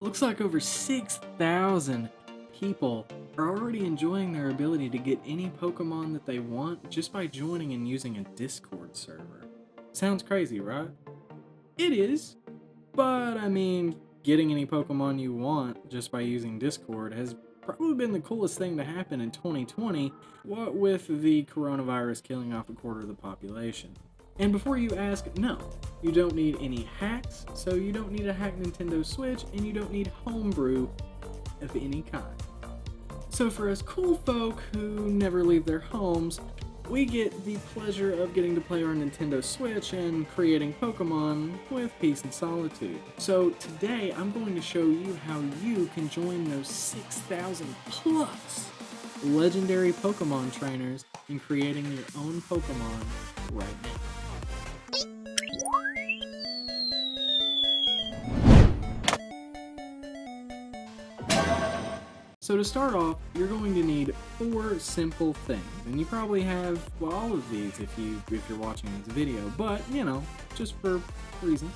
Looks like over 6,000 people are already enjoying their ability to get any Pokemon that they want just by joining and using a Discord server. Sounds crazy, right? It is, but I mean, getting any Pokemon you want just by using Discord has probably been the coolest thing to happen in 2020, what with the coronavirus killing off a quarter of the population. And before you ask, no, you don't need any hacks, so you don't need a hacked Nintendo Switch, and you don't need homebrew of any kind. So for us cool folk who never leave their homes, we get the pleasure of getting to play our Nintendo Switch and creating Pokemon with peace and solitude. So today I'm going to show you how you can join those 6,000 plus legendary Pokemon trainers in creating your own Pokemon right now. So to start off, you're going to need 4 simple things, and you probably have all of these if you're watching this video, but just for reason.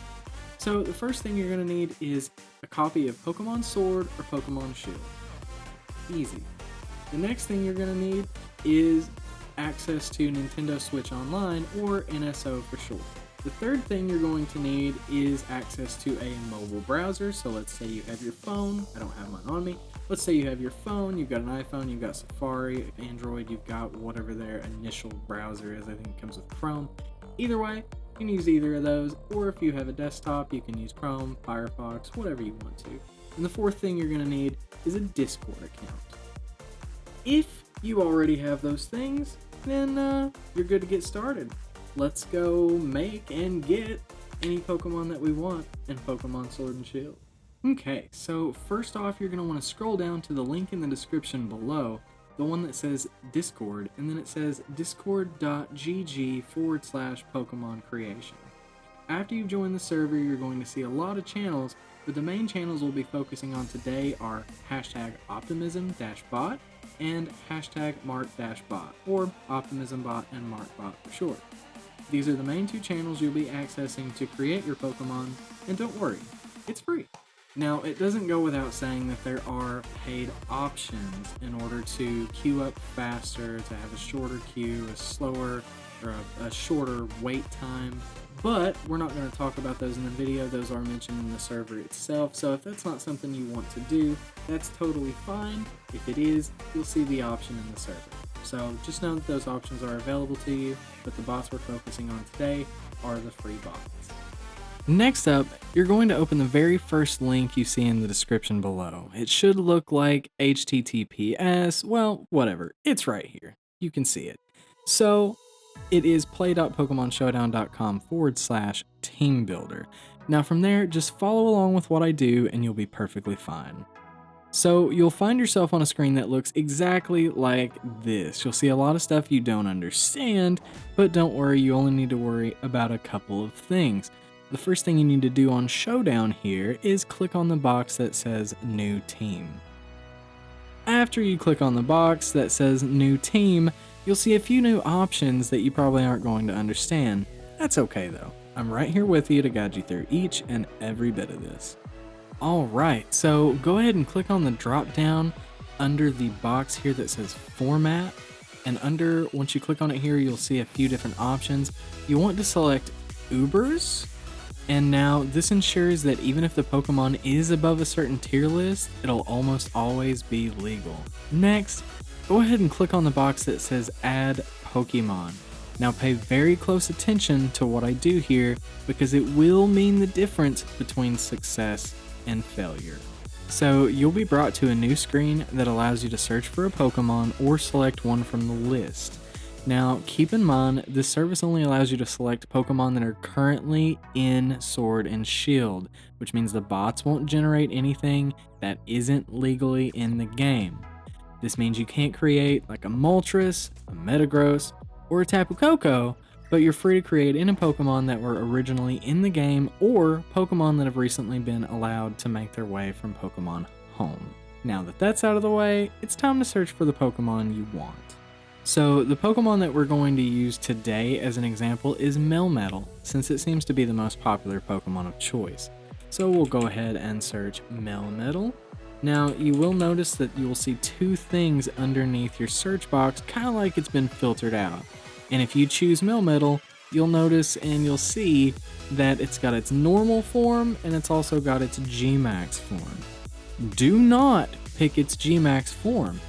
So the first thing you're going to need is a copy of Pokemon Sword or Pokemon Shield. Easy. The next thing you're going to need is access to Nintendo Switch Online, or NSO for short. The third thing you're going to need is access to a mobile browser. So let's say you have your phone. I don't have mine on me. Let's say you have your phone, you've got an iPhone, you've got Safari, Android, you've got whatever their initial browser is. I think it comes with Chrome. Either way, you can use either of those, or if you have a desktop, you can use Chrome, Firefox, whatever you want to. And the fourth thing you're going to need is a Discord account. If you already have those things, then you're good to get started. Let's go make and get any Pokemon that we want in Pokemon Sword and Shield. Okay, so first off, you're going to want to scroll down to the link in the description below, the one that says Discord, and then it says discord.gg/Pokemon creation. After you've joined the server, you're going to see a lot of channels, but the main channels we'll be focusing on today are #optimism-bot and #mark-bot, or optimismbot and markbot for short. These are the main 2 channels you'll be accessing to create your Pokemon, and don't worry, it's free. Now, it doesn't go without saying that there are paid options in order to queue up faster, to have a shorter queue, a slower, or a shorter wait time. But we're not going to talk about those in the video. Those are mentioned in the server itself. So if that's not something you want to do, that's totally fine. If it is, you'll see the option in the server. So just know that those options are available to you, but the bots we're focusing on today are the free bots. Next up, you're going to open the very first link you see in the description below. It should look like HTTPS, well, whatever, it's right here. You can see it. So it is play.pokemonshowdown.com/team builder. Now from there, just follow along with what I do and you'll be perfectly fine. So you'll find yourself on a screen that looks exactly like this. You'll see a lot of stuff you don't understand, but don't worry, you only need to worry about a couple of things. The first thing you need to do on Showdown here is click on the box that says New Team. After you click on the box that says New Team, you'll see a few new options that you probably aren't going to understand. That's okay though. I'm right here with you to guide you through each and every bit of this. Alright, so go ahead and click on the drop down under the box here that says Format, and once you click on it here, you'll see a few different options. You want to select Ubers. And now this ensures that even if the Pokemon is above a certain tier list, it'll almost always be legal. Next, go ahead and click on the box that says Add Pokemon. Now pay very close attention to what I do here because it will mean the difference between success and failure. So you'll be brought to a new screen that allows you to search for a Pokemon or select one from the list. Now, keep in mind, this service only allows you to select Pokemon that are currently in Sword and Shield, which means the bots won't generate anything that isn't legally in the game. This means you can't create like a Moltres, a Metagross, or a Tapu Koko, but you're free to create any Pokemon that were originally in the game or Pokemon that have recently been allowed to make their way from Pokemon Home. Now that that's out of the way, it's time to search for the Pokemon you want. So the Pokemon that we're going to use today as an example is Melmetal, since it seems to be the most popular Pokemon of choice. So we'll go ahead and search Melmetal. Now you will notice that you will see two things underneath your search box, kind of like it's been filtered out. And if you choose Melmetal, you'll notice and you'll see that it's got its normal form and it's also got its Gmax form. Do not pick its Gmax form.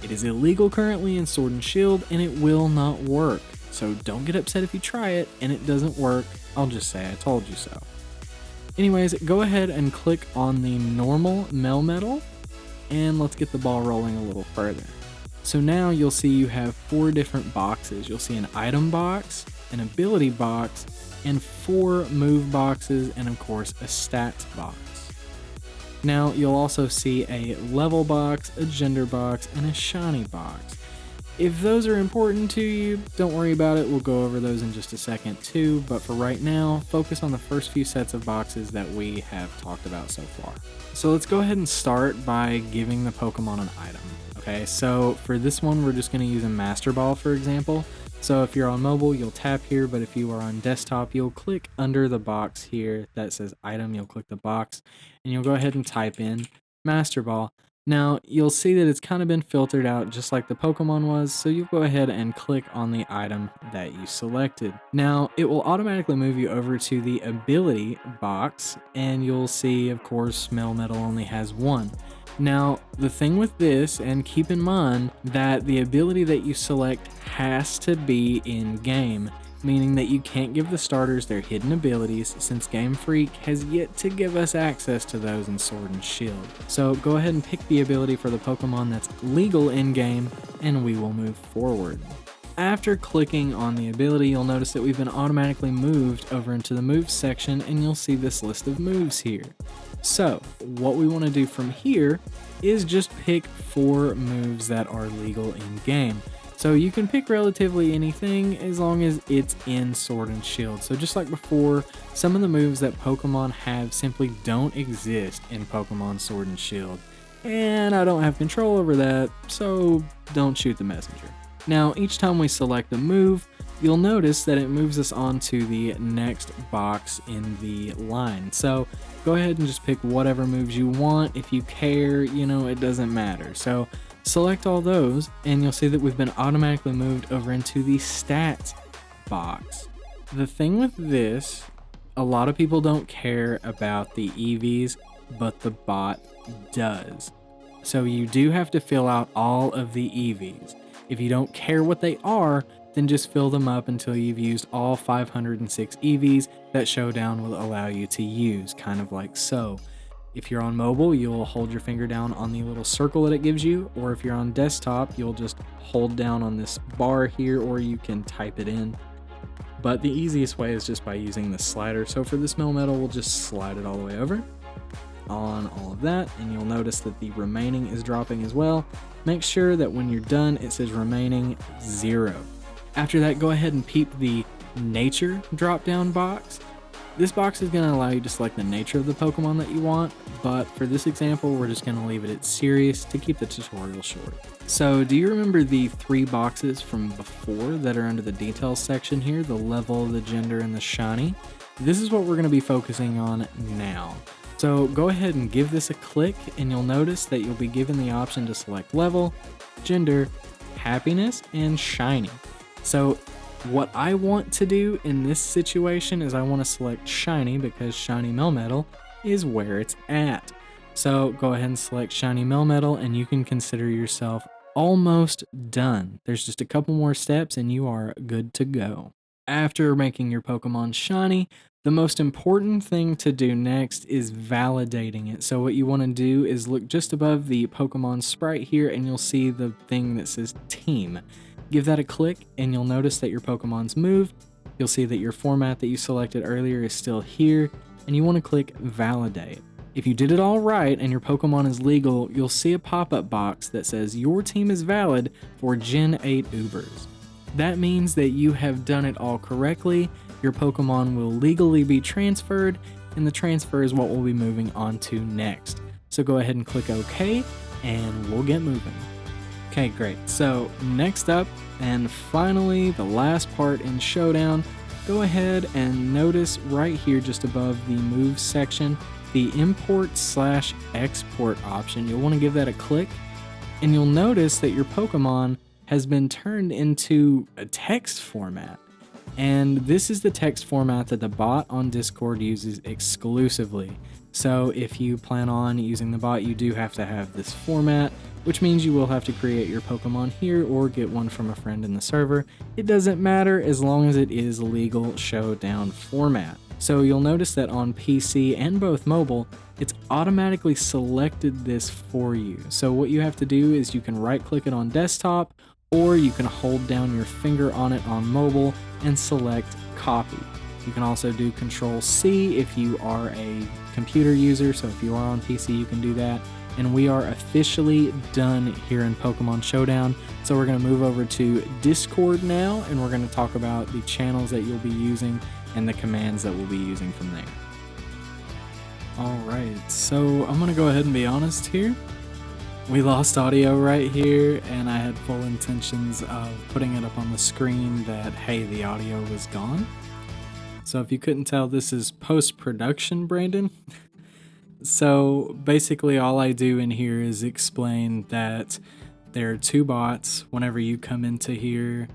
It is illegal currently in Sword and Shield and it will not work. So don't get upset if you try it and it doesn't work. I'll just say I told you so. Anyways, go ahead and click on the normal Melmetal and let's get the ball rolling a little further. So now you'll see you have 4 different boxes. You'll see an item box, an ability box, and 4 move boxes, and of course a stats box. Now you'll also see a level box, a gender box, and a shiny box. If those are important to you, don't worry about it, we'll go over those in just a second too, but for right now, focus on the first few sets of boxes that we have talked about so far. So let's go ahead and start by giving the Pokemon an item. Okay, so for this one, we're just going to use a Master Ball, for example. So if you're on mobile, you'll tap here, but if you are on desktop, you'll click under the box here that says item, you'll click the box, and you'll go ahead and type in Master Ball. Now, you'll see that it's kind of been filtered out just like the Pokemon was, so you'll go ahead and click on the item that you selected. Now, it will automatically move you over to the ability box, and you'll see, of course, Melmetal only has 1. Now, the thing with this, and keep in mind that the ability that you select has to be in-game, meaning that you can't give the starters their hidden abilities since Game Freak has yet to give us access to those in Sword and Shield. So go ahead and pick the ability for the Pokemon that's legal in-game, and we will move forward. After clicking on the ability, you'll notice that we've been automatically moved over into the moves section, and you'll see this list of moves here. So what we want to do from here is just pick 4 moves that are legal in-game. So you can pick relatively anything as long as it's in Sword and Shield. So just like before, some of the moves that Pokemon have simply don't exist in Pokemon Sword and Shield. And I don't have control over that, so don't shoot the messenger. Now, each time we select a move, you'll notice that it moves us on to the next box in the line. So go ahead and just pick whatever moves you want. If you care, it doesn't matter. So select all those, and you'll see that we've been automatically moved over into the stats box. The thing with this, a lot of people don't care about the EVs, but the bot does. So you do have to fill out all of the EVs. If you don't care what they are, then just fill them up until you've used all 506 EVs that Showdown will allow you to use, kind of like so. If you're on mobile, you'll hold your finger down on the little circle that it gives you, or if you're on desktop, you'll just hold down on this bar here, or you can type it in. But the easiest way is just by using the slider. So for this Melmetal, we'll just slide it all the way over on all of that, and you'll notice that the remaining is dropping as well. Make sure that when you're done, it says remaining 0. After that, go ahead and peep the nature drop-down box. This box is going to allow you to select the nature of the Pokemon that you want, but for this example, we're just going to leave it at serious to keep the tutorial short. So do you remember the 3 boxes from before that are under the details section here, the level, the gender, and the shiny? This is what we're going to be focusing on now. So go ahead and give this a click, and you'll notice that you'll be given the option to select level, gender, happiness, and shiny. So what I want to do in this situation is I want to select shiny because shiny Melmetal is where it's at. So go ahead and select shiny Melmetal, and you can consider yourself almost done. There's just a couple more steps and you are good to go. After making your Pokemon shiny, the most important thing to do next is validating it. So what you want to do is look just above the Pokemon sprite here, and you'll see the thing that says team. Give that a click, and you'll notice that your Pokemon's moved. You'll see that your format that you selected earlier is still here, and you want to click validate. If you did it all right and your Pokemon is legal, you'll see a pop-up box that says your team is valid for Gen 8 Ubers. That means that you have done it all correctly. Your Pokemon will legally be transferred, and the transfer is what we'll be moving on to next. So go ahead and click OK, and we'll get moving. Okay, great. So next up, and finally the last part in Showdown, go ahead and notice right here just above the moves section, the import/export option. You'll want to give that a click, and you'll notice that your Pokemon has been turned into a text format. And this is the text format that the bot on Discord uses exclusively. So if you plan on using the bot, you do have to have this format, which means you will have to create your Pokemon here or get one from a friend in the server. It doesn't matter as long as it is legal Showdown format. So you'll notice that on PC and both mobile, it's automatically selected this for you. So what you have to do is you can right click it on desktop, or you can hold down your finger on it on mobile and select copy. You can also do Control-C if you are a computer user, so if you are on PC you can do that. And we are officially done here in Pokemon Showdown. So we're going to move over to Discord now, and we're going to talk about the channels that you'll be using and the commands that we'll be using from there. Alright, so I'm going to go ahead and be honest here. We lost audio right here, and I had full intentions of putting it up on the screen that, hey, the audio was gone. So if you couldn't tell, this is post-production, Brandon. So basically all I do in here is explain that there are two bots whenever you come into here.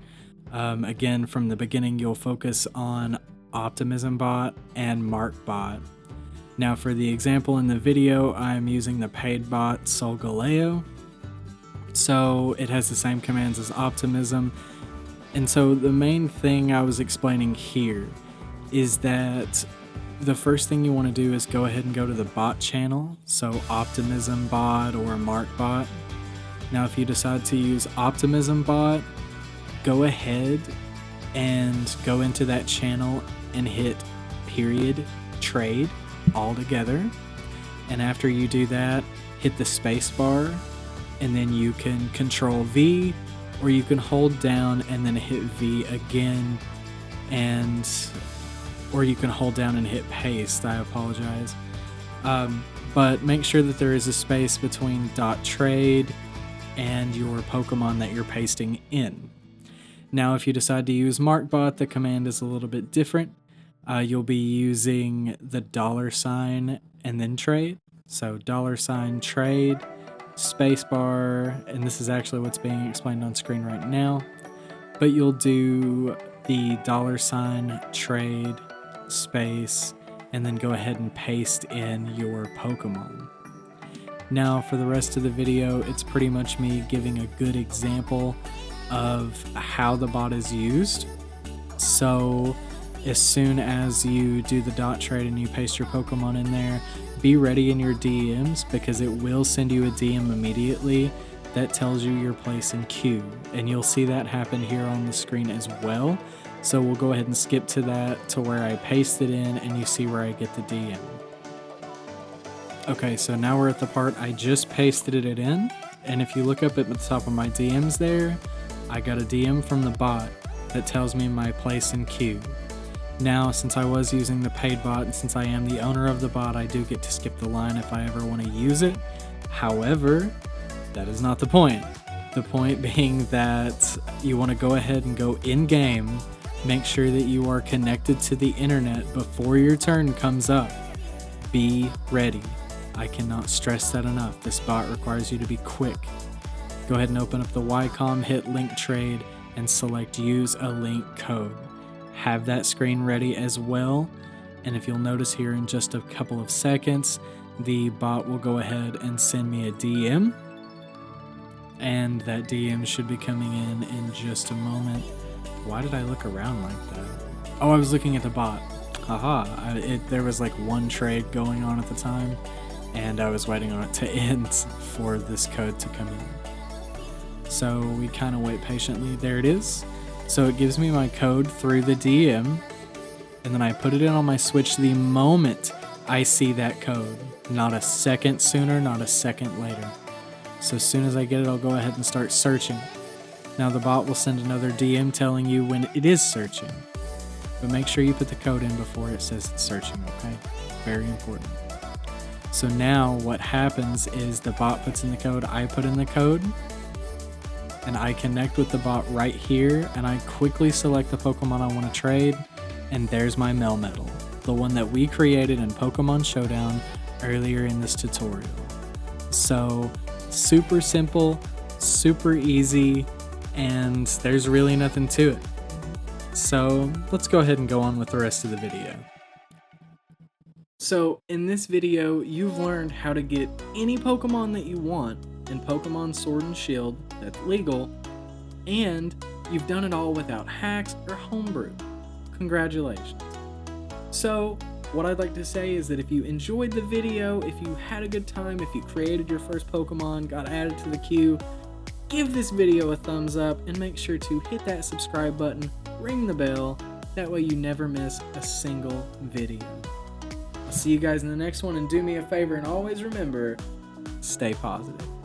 Again, from the beginning, you'll focus on Optimism bot and Mark bot. Now for the example in the video, I'm using the paid bot Solgaleo. So it has the same commands as Optimism. And so the main thing I was explaining here is that the first thing you want to do is go ahead and go to the bot channel. So Optimism bot or Mark bot. Now if you decide to use Optimism bot, go ahead and go into that channel and hit period trade all together, and after you do that, hit the space bar, and then you can Control V, or you can hold down and then hit V again, or you can hold down and hit paste. I apologize, but make sure that there is a space between .trade and your Pokemon that you're pasting in. Now if you decide to use MarkBot, the command is a little bit different. You'll be using the $sign and then trade. So $trade, spacebar, and this is actually what's being explained on screen right now. But you'll do the $sign, trade, space, and then go ahead and paste in your Pokemon. Now for the rest of the video, it's pretty much me giving a good example of how the bot is used. So as soon as you do the .trade and you paste your Pokemon in there, be ready in your DMs, because it will send you a DM immediately that tells you your place in queue, and you'll see that happen here on the screen as well. So we'll go ahead and skip to that, to where I paste it in and you see where I get the DM. Okay, so now we're at the part I just pasted it in, and if you look up at the top of my DMs there, I got a DM from the bot that tells me my place in queue. Now, since I was using the paid bot, and since I am the owner of the bot, I do get to skip the line if I ever want to use it. However, that is not the point. The point being that you want to go ahead and go in-game, make sure that you are connected to the internet before your turn comes up. Be ready. I cannot stress that enough. This bot requires you to be quick. Go ahead and open up the Ycom, hit link trade, and select use a link code. Have that screen ready as well, and if you'll notice here in just a couple of seconds, the bot will go ahead and send me a DM, and that DM should be coming in just a moment. Why did I look around like that? Oh, I was looking at the bot. Haha, there was like one trade going on at the time, and I was waiting on it to end for this code to come in. So we kind of wait patiently. There it is. So it gives me my code through the DM, and then I put it in on my Switch the moment I see that code. Not a second sooner, not a second later. So as soon as I get it, I'll go ahead and start searching. Now the bot will send another DM telling you when it is searching. But make sure you put the code in before it says it's searching, okay? Very important. So now what happens is the bot puts in the code, I put in the code, and I connect with the bot right here, and I quickly select the Pokemon I want to trade, and there's my Melmetal, the one that we created in Pokemon Showdown earlier in this tutorial. So super simple, super easy, and there's really nothing to it. So let's go ahead and go on with the rest of the video. So in this video, you've learned how to get any Pokemon that you want in Pokemon Sword and Shield that's legal, and you've done it all without hacks or homebrew. Congratulations. So what I'd like to say is that if you enjoyed the video, if you had a good time, if you created your first Pokemon, got added to the queue, give this video a thumbs up and make sure to hit that subscribe button, ring the bell, that way you never miss a single video. I'll see you guys in the next one, and do me a favor and always remember, stay positive.